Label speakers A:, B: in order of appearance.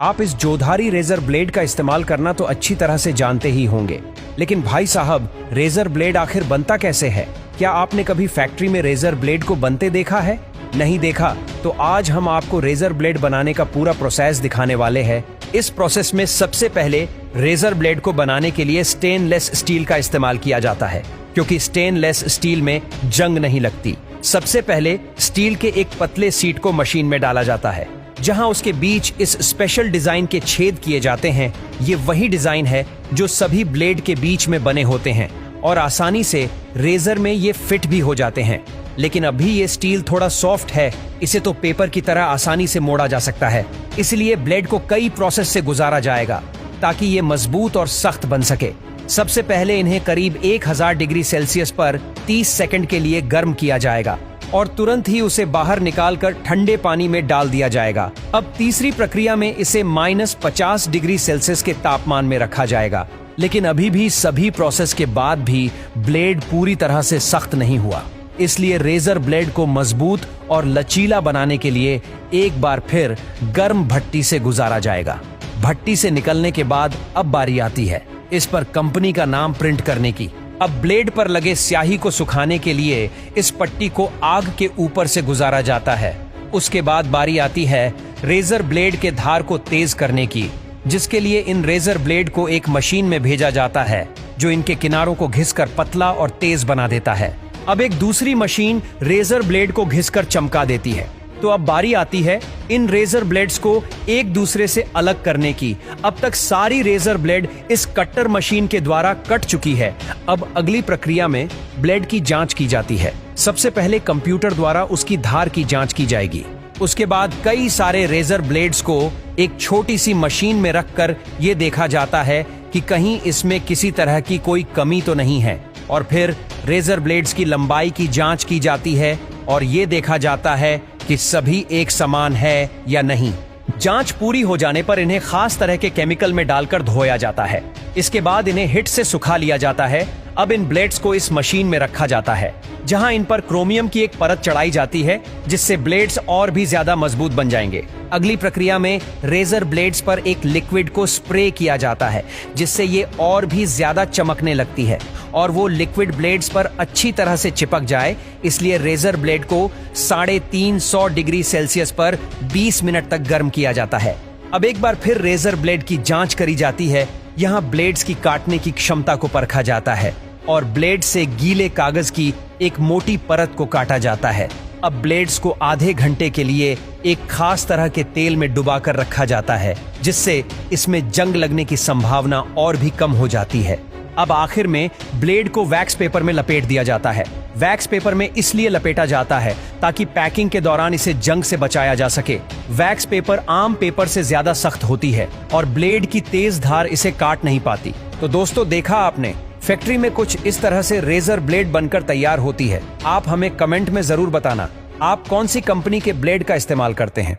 A: आप इस जोधारी razor blade का इस्तेमाल करना तो अच्छी तरह से जानते ही होंगे, लेकिन भाई साहब, रेजर ब्लेड आखिर बनता कैसे है? क्या आपने कभी फैक्ट्री में रेजर ब्लेड को बनते देखा है? नहीं देखा तो आज हम आपको रेजर ब्लेड बनाने का पूरा प्रोसेस दिखाने वाले हैं। इस प्रोसेस में सबसे पहले रेजर ब्लेड को बनाने के लिए स्टेनलेस स्टील का इस्तेमाल किया जाता है, क्योंकि स्टेनलेस स्टील में जंग नहीं लगती। सबसे पहले स्टील के एक पतले सीट को मशीन में डाला जाता है, जहां उसके बीच इस स्पेशल डिजाइन के छेद किए जाते हैं। ये वही डिजाइन है जो सभी ब्लेड के बीच में बने होते हैं और आसानी से रेजर में ये फिट भी हो जाते हैं। लेकिन अभी ये स्टील थोड़ा सॉफ्ट है, इसे तो पेपर की तरह आसानी से मोड़ा जा सकता है। इसलिए ब्लेड को कई प्रोसेस से गुजारा जाएगा ताकि ये मजबूत और सख्त बन सके। सबसे पहले इन्हें करीब 1000 डिग्री सेल्सियस पर 30 सेकंड के लिए गर्म किया जाएगा और तुरंत ही उसे बाहर निकालकर ठंडे पानी में डाल दिया जाएगा। अब तीसरी प्रक्रिया में इसे -50 डिग्री सेल्सियस के तापमान में रखा जाएगा। लेकिन अभी भी सभी प्रोसेस के बाद भी ब्लेड पूरी तरह से सख्त नहीं हुआ। इसलिए रेजर ब्लेड को मजबूत और लचीला बनाने के लिए एक बार फिर गर्म भट्टी से गुजारा जाएगा। भट्टी से निकलने के बाद अब बारी आती है इस पर कंपनी का नाम प्रिंट करने की। अब ब्लेड पर लगे स्याही को सुखाने के लिए इस पट्टी को आग के ऊपर से गुजारा जाता है। उसके बाद बारी आती है रेजर ब्लेड के धार को तेज करने की, जिसके लिए इन रेजर ब्लेड को एक मशीन में भेजा जाता है जो इनके किनारों को घिसकर पतला और तेज बना देता है। अब एक दूसरी मशीन रेजर ब्लेड को घिसकर चमका देती है। तो अब बारी आती है इन रेजर ब्लेड्स को एक दूसरे से अलग करने की। अब तक सारी रेजर ब्लेड इस कटर मशीन के द्वारा कट चुकी है। अब अगली प्रक्रिया में ब्लेड की जांच की जाती है। सबसे पहले कंप्यूटर द्वारा उसकी धार की जांच की जाएगी। उसके बाद कई सारे रेजर ब्लेड्स को एक छोटी सी मशीन में रखकर यह देखा जाता है कि कहीं इसमें किसी तरह की कोई कमी तो नहीं है। और फिर रेजर ब्लेड्स की लंबाई की जांच की जाती है और ये देखा जाता है कि सभी एक समान है या नहीं। जांच पूरी हो जाने पर इन्हें खास तरह के केमिकल में डालकर धोया जाता है। इसके बाद इन्हें हिट से सुखा लिया जाता है। अब इन ब्लेड्स को इस मशीन में रखा जाता है, जहां इन पर क्रोमियम की एक परत चढ़ाई जाती है, जिससे ब्लेड्स और भी ज्यादा मजबूत बन जाएंगे। अगली प्रक्रिया में रेजर ब्लेड्स पर एक लिक्विड को स्प्रे किया जाता है, जिससे ये और भी ज्यादा चमकने लगती है और वो लिक्विड ब्लेड्स पर अच्छी तरह से चिपक जाए। इसलिए रेजर ब्लेड को 350 डिग्री सेल्सियस पर 20 मिनट तक गर्म किया जाता है। अब एक बार फिर रेजर ब्लेड की जांच करी जाती है। यहाँ ब्लेड्स की काटने की क्षमता को परखा जाता है और ब्लेड से गीले कागज की एक मोटी परत को काटा जाता है। अब ब्लेड्स को आधे घंटे के लिए एक खास तरह के तेल में डुबाकर रखा जाता है, जिससे इसमें जंग लगने की संभावना और भी कम हो जाती है। अब आखिर में ब्लेड को वैक्स पेपर में लपेट दिया जाता है। वैक्स पेपर में इसलिए लपेटा जाता है ताकि पैकिंग के दौरान इसे जंग से बचाया जा सके। वैक्स पेपर आम पेपर से ज्यादा सख्त होती है और ब्लेड की तेज धार इसे काट नहीं पाती। तो दोस्तों, देखा आपने, फैक्ट्री में कुछ इस तरह से रेजर ब्लेड बनकर तैयार होती है। आप हमें कमेंट में जरूर बताना आप कौन सी कंपनी के ब्लेड का इस्तेमाल करते हैं।